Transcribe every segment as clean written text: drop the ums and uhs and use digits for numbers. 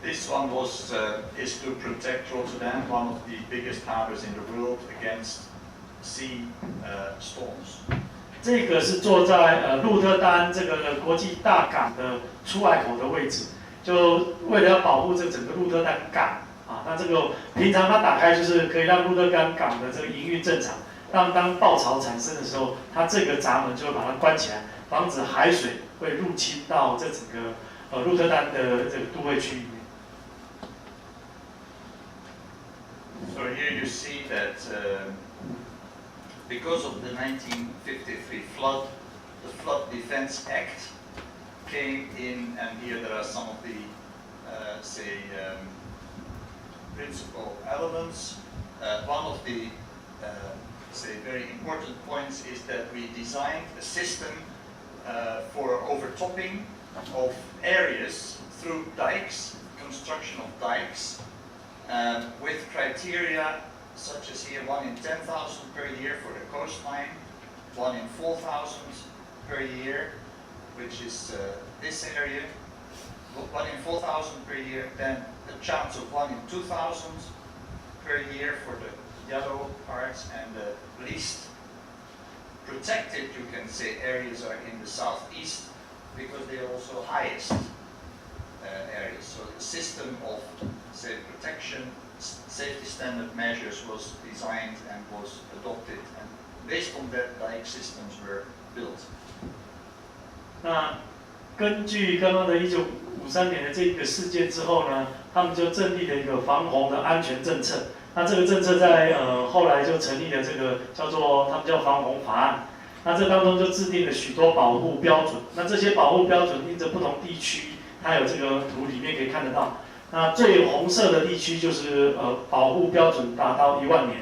This one is to protect Rotterdam, one of the biggest harbors in the world, against sea storms. 这个是坐在鹿特丹这个国际大港的出海口的位置，就为了要保护这整个鹿特丹港啊，那这个平常它打开就是可以让鹿特丹港的这个营运正常，让当暴潮产生的时候，它这个闸门就会把它关起来，防止海水会入侵到这整个鹿特丹的这个都会区里面。So here you see that because of the 1953 flood, the Flood Defense Act came in, and here there are some of the, principal elements. One of the, very important points is that we designed a system for overtopping of areas through dikes, construction of dikes, with criteria such as here 1 in 10,000 per year for the coastline, 1 in 4,000 per year, which is this area, 1 in 4,000 per year, then a chance of 1 in 2,000 per year for the yellow parts, and the least protected, you can say, areas are in the southeast because they are also highest areas. So the system of, say, protection, safety standard measures was designed and was adopted, and based on that, dike systems were built. 那根据刚刚的1953年的这个事件之后呢，他们就订立了一个防洪的安全政策。那这个政策在后来就成立了这个叫做他们叫防洪法案。那这当中就制定了许多保护标准。那这些保护标准因着不同地区，它有这个图里面可以看得到。那最红色的地区就是保护标准达到1万年。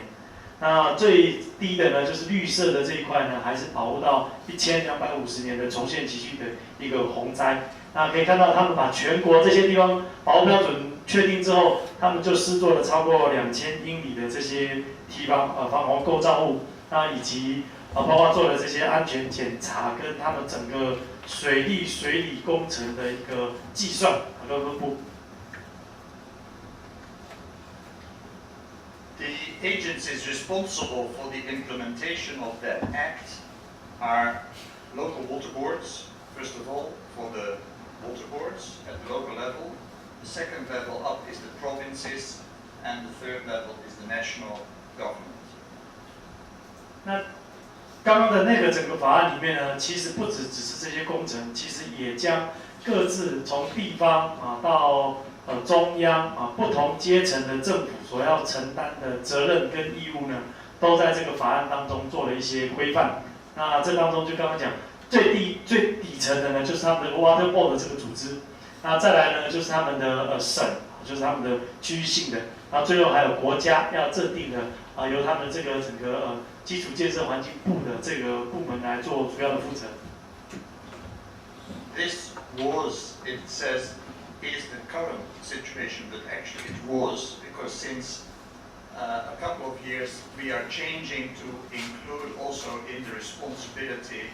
那最低的呢，就是绿色的这一块呢，还是保护到1250年的重现急剧的一个洪灾。那可以看到，他们把全国这些地方保护标准确定之后，他们就施作了超过2000英里的这些防洪构造物，那以及包括做了这些安全检查跟他们整个水理工程的一个计算和分布。The agencies responsible for the implementation of that act are local water boards, first of all, for the water boards at the local level. The second level up is the provinces, and the third level is the national government. 那刚刚的那个整个法案里面呢，其实不只是这些工程，其实也将各自从地方到中央不同阶层的政府所要承担的责任跟义务呢，都在这个法案当中做了一些规范。那这当中就刚刚讲最底层的呢，就是他们的 Water Board 的这个组织。那再来呢，就是他们的省，就是他们的区域性的。然后最后还有国家要制定的由他们这个整个基础建设环境部的这个部门来做主要的负责。This was, it says, is the current situation, but actually it was, because since a couple of years we are changing to include also in the responsibility,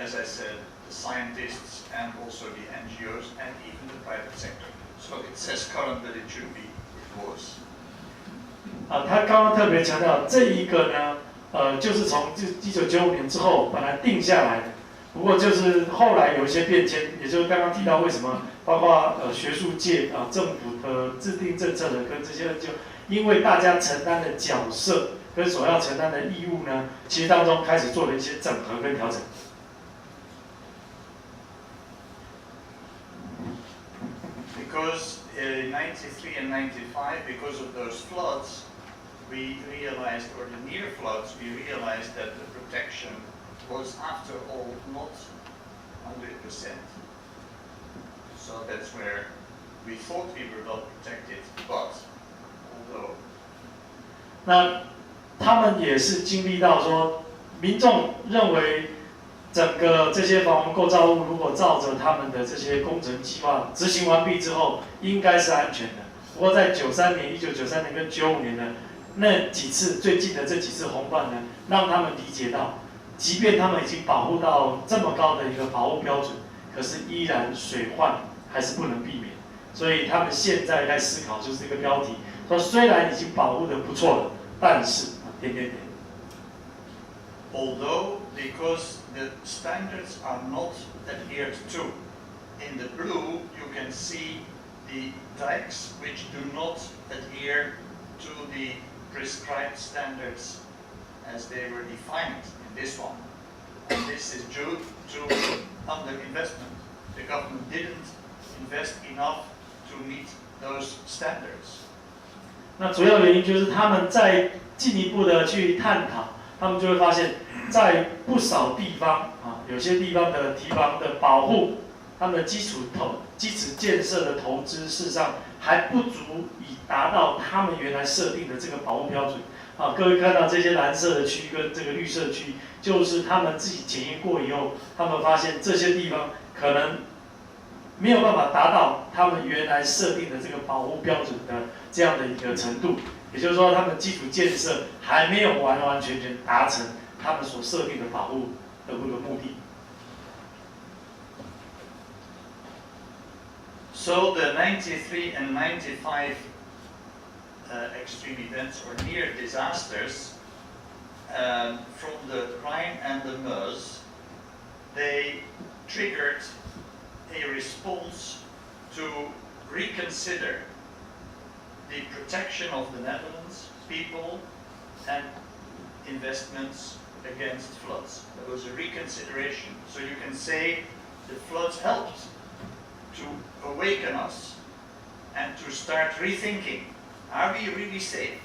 as I said, the scientists and also the NGOs and even the private sector. So it says current, but it should be, it was. 他刚刚特别强调这一个呢，就是从1995年之后本来定下来的，不过就是后来有一些变迁，也就是刚刚提到为什么，包括学术界政府的制定政策的跟这些就因为大家承担的角色跟所要承担的义务呢，其实当中开始做了一些整合跟调整。Because in 93 and 95, because of those floods, we realized, or the near floods, we realized that the protection was, after all, not 100%. So that's where we thought we were not protected, but although. 那他们也是经历到说，民众认为整个这些防洪构造物如果照着他们的这些工程计划执行完毕之后，应该是安全的。不过在1993年跟95年呢，那几次最近的这几次洪患呢，让他们理解到，即便他们已经保护到这么高的一个保护标准，可是依然水患还是不能避免。所以他们现在在思考就是这个标题，说虽然已经保护得不错了，但是点点点。Although, because the standards are not adhered to, in the blue you can see the dikes which do not adhere to the prescribed standards as they were defined in this one. And this is due to underinvestment. The government didn't invest enough to meet those standards. 那主要原因就是他们在进一步的去探讨，他们就会发现，在不少地方有些地方的堤防的保护，他们的基础建设的投资，事实上还不足以达到他们原来设定的这个保护标准。各位看到这些蓝色的区跟这个绿色区，就是他们自己检验过以后，他们发现这些地方可能没有办法达到他们原来设定的这个保护标准的这样的一个程度，也就是说，他们基础建设还没有完完全全达成他们所设定的保护的这个目的。So the 93 and 95 extreme events or near disasters from the Rhine and the Meuse, they triggered a response to reconsider the protection of the Netherlands, people, and investments against floods. There was a reconsideration. So you can say the floods helped to awaken us and to start rethinking, are we really safe?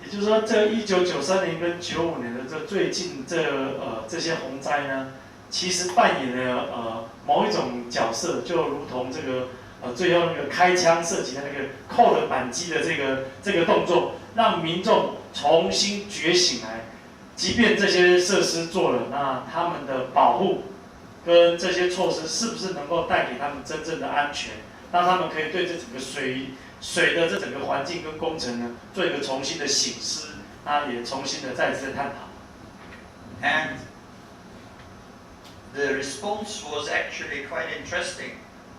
也就是说，这1993年跟95年的最近这些洪灾呢，其实扮演了某一种角色，就如同这个最后那个开枪射击的那个扣了扳机的这个动作，让民众重新觉醒来。即便这些设施做了，那他们的保护跟这些措施是不是能够带给他们真正的安全，让他们可以对这整个水的这整个环境跟工程呢，做一个重新的省思，也重新的再次探讨。And the response was actually quite interesting.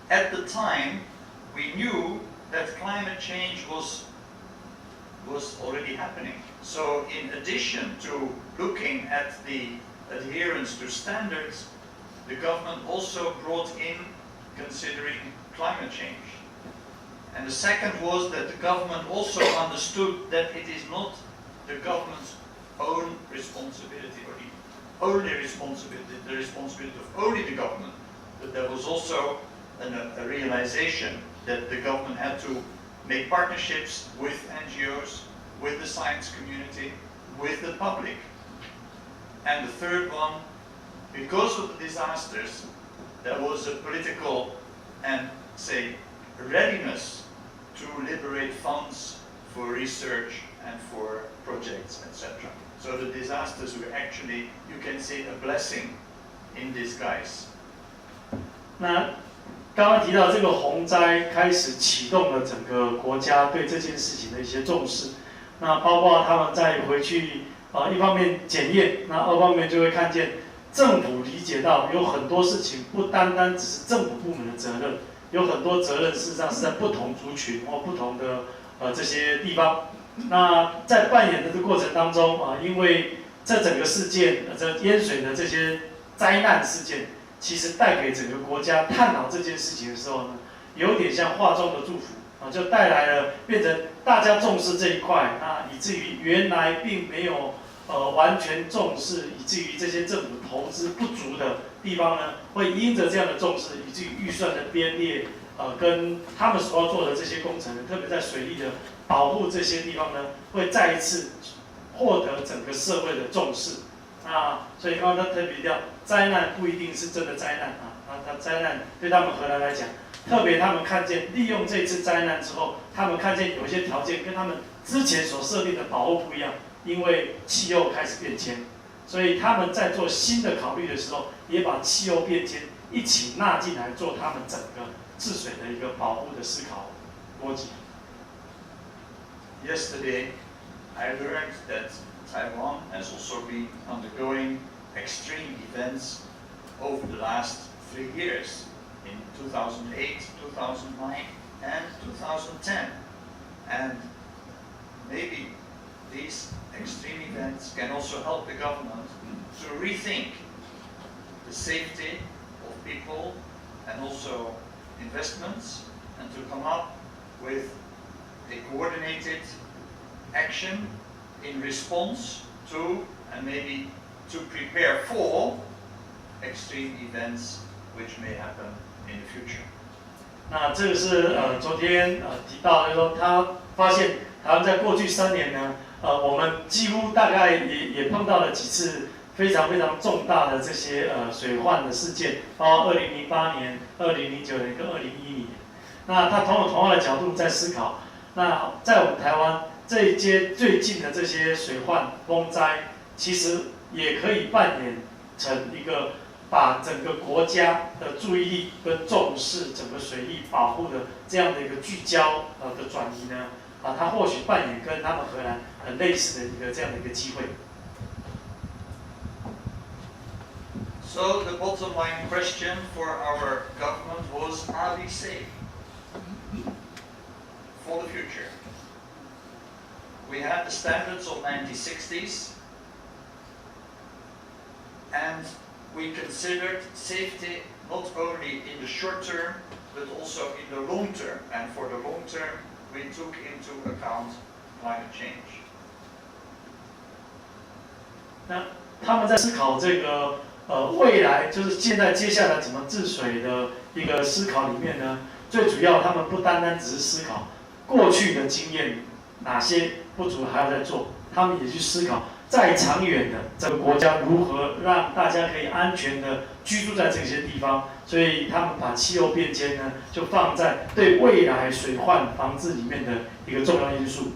At the time, we knew that climate change was already happening. So in addition to looking at the adherence to standards, the government also brought in considering climate change. And the second was that the government also understood that it is not the government's own responsibility or the only responsibility, the responsibility of only the government, but there was also a realization that the government had to make partnerships with NGOs, with the science community, with the public. And the third one, because of the disasters, there was a political and, say, readiness to liberate funds for research and for projects, etc. So the disasters were actually, you can say, a blessing in disguise. 那刚刚提到这个洪灾开始启动了整个国家对这件事情的一些重视，那包括他们再回去一方面检验，那二方面就会看见政府理解到有很多事情不单单只是政府部门的责任，有很多责任事实上是在不同族群或不同的这些地方。那在扮演的这个过程当中因为这整个事件这淹水的这些灾难事件，其实带给整个国家探讨这件事情的时候呢，有点像画中的祝福就带来了变成大家重视这一块，那以至于原来并没有完全重视，以至于这些政府投资不足的地方呢，会因着这样的重视，以至于预算的编列跟他们所要做的这些工程，特别在水利的保护这些地方呢，会再一次获得整个社会的重视。所以刚刚他特别提到，灾难不一定是真的灾难它灾难对他们荷兰来讲，特别他们看见利用这次灾难之后，他们看见有一些条件跟他们之前所设定的保护不一样，因为气候开始变迁，所以他们在做新的考虑的时候，也把气候变迁一起纳进来，做他们整个治水的一个保护的思考逻辑。Yesterday, I learned that Taiwan has also been undergoing extreme events over the last 3 years in 2008, 2009, and 2010. And maybe these extreme events can also help the government to rethink the safety of people and also investments, and to come up with a coordinated action in response to, and maybe to prepare for, extreme events which may happen in the future. 那这个是昨天提到，就是说他发现台湾在过去3年呢，我们几乎大概也碰到了几次非常非常重大的这些水患的事件，包括2008年、2009年跟2011年。那他从同样的角度在思考，那在我们台湾这一些最近的这些水患风灾，其实也可以扮演成一个把整个国家的注意力跟重视整个水利保护的这样的一个聚焦的转移呢，它或许扮演跟他们荷兰很类似的一个这样的一个机会。So the bottom line question for our government was, are we safe for the future? We had the standards of 1960s, and we considered safety not only in the short term, but also in the long term. And for the long term, we took into account climate change. 那他们在思考这个未来，就是现在接下来怎么治水的一个思考里面呢，最主要他们不单单只是思考过去的经验哪些不足还要再做，他们也去思考再长远的这个国家如何让大家可以安全的居住在这些地方，所以他们把气候变迁呢就放在对未来水患防治里面的一个重要因素。